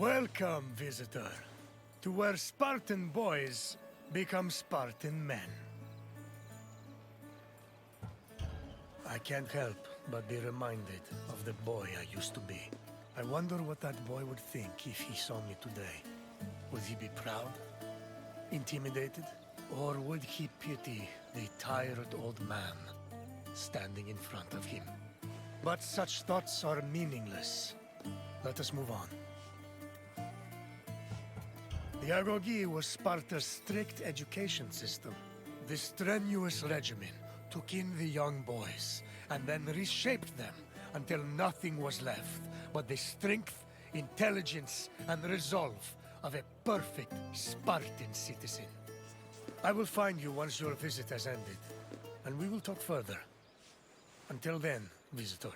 Welcome, visitor, to where Spartan boys become Spartan men. I can't help but be reminded of the boy I used to be. I wonder what that boy would think if he saw me today. Would he be proud? Intimidated? Or would he pity the tired old man standing in front of him? But such thoughts are meaningless. Let us move on. The agoge was Sparta's strict education system. The strenuous regimen took in the young boys and then reshaped them until nothing was left but the strength, intelligence, and resolve of a perfect Spartan citizen. I will find you once your visit has ended, and we will talk further. Until then, visitor.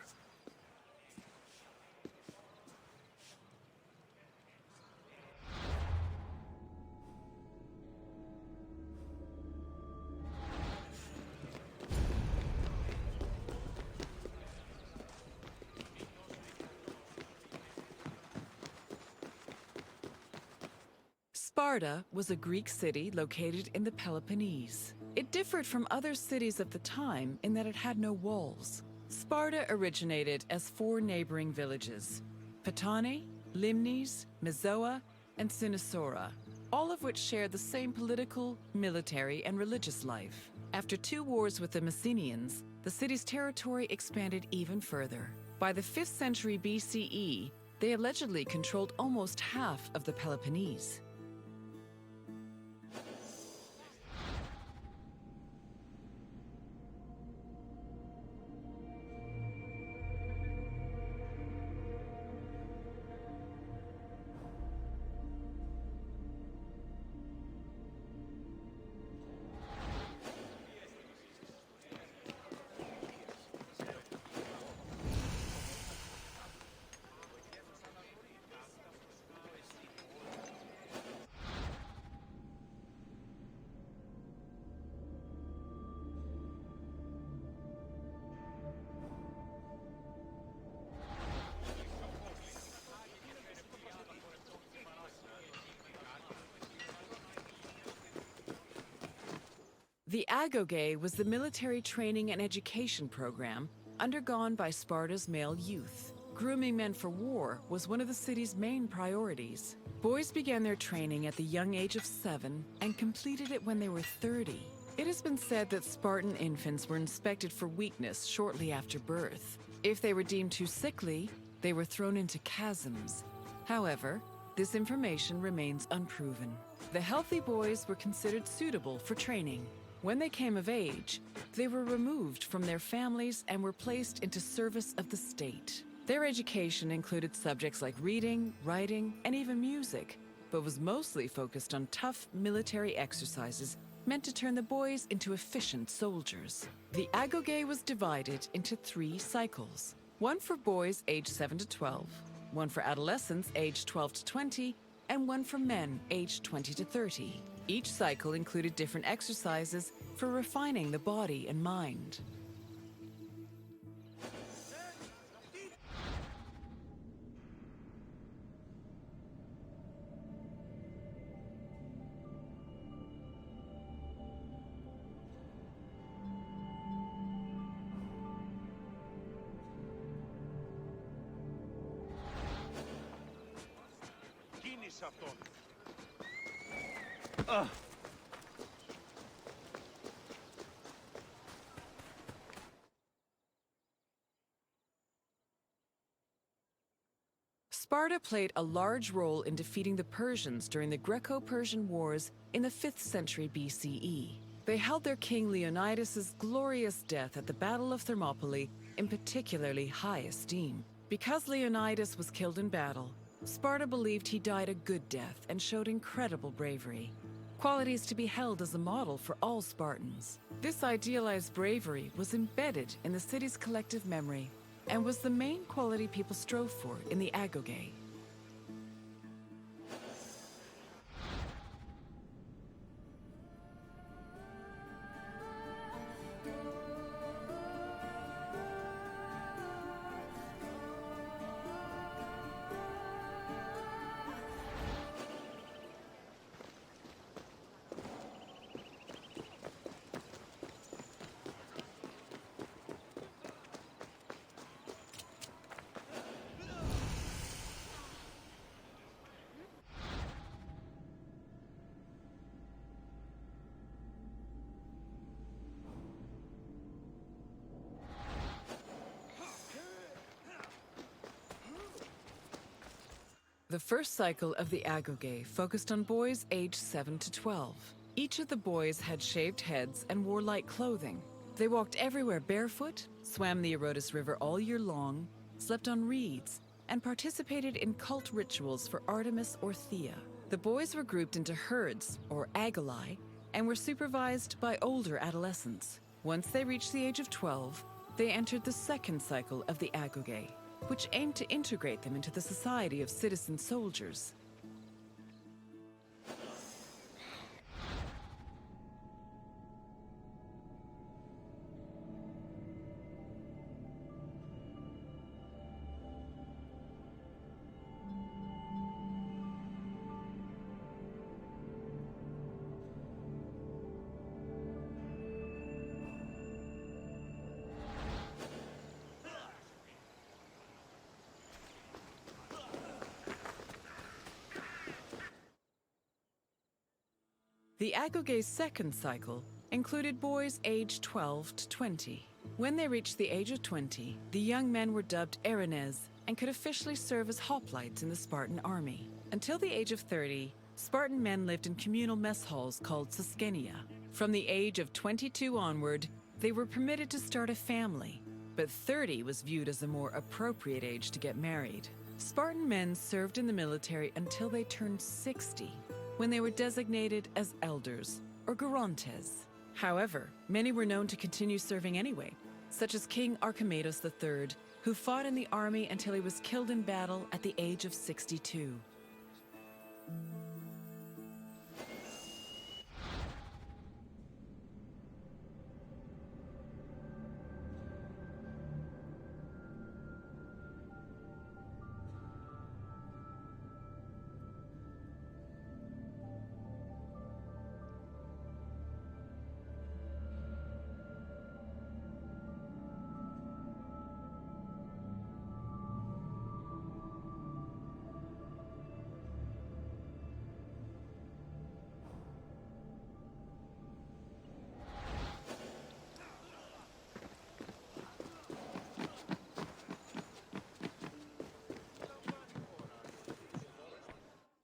Sparta was a Greek city located in the Peloponnese. It differed from other cities of the time in that it had no walls. Sparta originated as 4 neighboring villages: Patane, Limnes, Mizoa, and Cynosura, all of which shared the same political, military, and religious life. After 2 wars with the Messenians, the city's territory expanded even further. By the 5th century BCE, they allegedly controlled almost half of the Peloponnese. The agoge was the military training and education program undergone by Sparta's male youth. Grooming men for war was one of the city's main priorities. Boys began their training at the young age of 7 and completed it when they were 30. It has been said that Spartan infants were inspected for weakness shortly after birth. If they were deemed too sickly, they were thrown into chasms. However, this information remains unproven. The healthy boys were considered suitable for training. When they came of age, they were removed from their families and were placed into service of the state. Their education included subjects like reading, writing, and even music, but was mostly focused on tough military exercises meant to turn the boys into efficient soldiers. The agoge was divided into 3 cycles: one for boys aged 7 to 12, one for adolescents aged 12 to 20, and one for men aged 20 to 30. Each cycle included different exercises for refining the body and mind. Sparta played a large role in defeating the Persians during the Greco-Persian Wars in the 5th century BCE. They held their king Leonidas's glorious death at the Battle of Thermopylae in particularly high esteem. Because Leonidas was killed in battle, Sparta believed he died a good death and showed incredible bravery, qualities to be held as a model for all Spartans. This idealized bravery was embedded in the city's collective memory and was the main quality people strove for in the agoge. The first cycle of the agoge focused on boys aged 7 to 12. Each of the boys had shaved heads and wore light clothing. They walked everywhere barefoot, swam the Erotis River all year long, slept on reeds, and participated in cult rituals for Artemis or Thea. The boys were grouped into herds, or agoli, and were supervised by older adolescents. Once they reached the age of 12, they entered the second cycle of the agoge, which aimed to integrate them into the society of citizen soldiers. The agoge's second cycle included boys aged 12 to 20. When they reached the age of 20, the young men were dubbed Erinez and could officially serve as hoplites in the Spartan army. Until the age of 30, Spartan men lived in communal mess halls called Siskenia. From the age of 22 onward, they were permitted to start a family, but 30 was viewed as a more appropriate age to get married. Spartan men served in the military until they turned 60, when they were designated as elders, or gerontes. However, many were known to continue serving anyway, such as King Archimedes III, who fought in the army until he was killed in battle at the age of 62.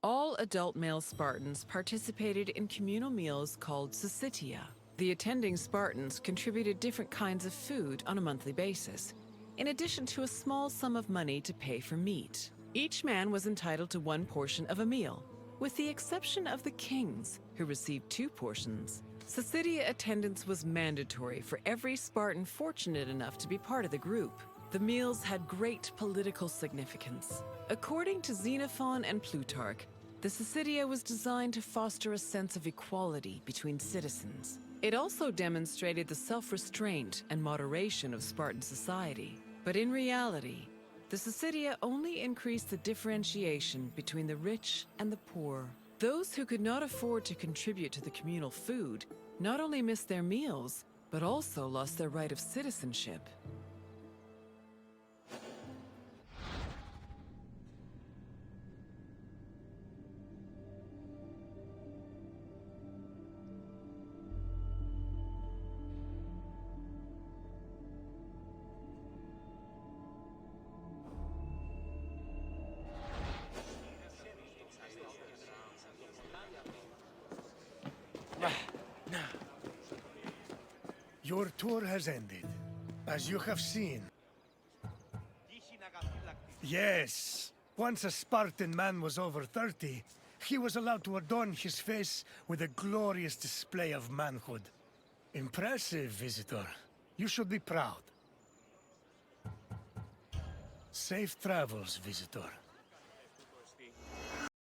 All adult male Spartans participated in communal meals called syssitia. The attending Spartans contributed different kinds of food on a monthly basis, in addition to a small sum of money to pay for meat. Each man was entitled to one portion of a meal, with the exception of the kings, who received 2 portions. Syssitia attendance was mandatory for every Spartan fortunate enough to be part of the group. The meals had great political significance. According to Xenophon and Plutarch, the syssitia was designed to foster a sense of equality between citizens. It also demonstrated the self-restraint and moderation of Spartan society. But in reality, the syssitia only increased the differentiation between the rich and the poor. Those who could not afford to contribute to the communal food not only missed their meals, but also lost their right of citizenship. Your tour has ended, as you have seen. Yes, once a Spartan man was over 30, he was allowed to adorn his face with a glorious display of manhood. Impressive, visitor. You should be proud. Safe travels, visitor.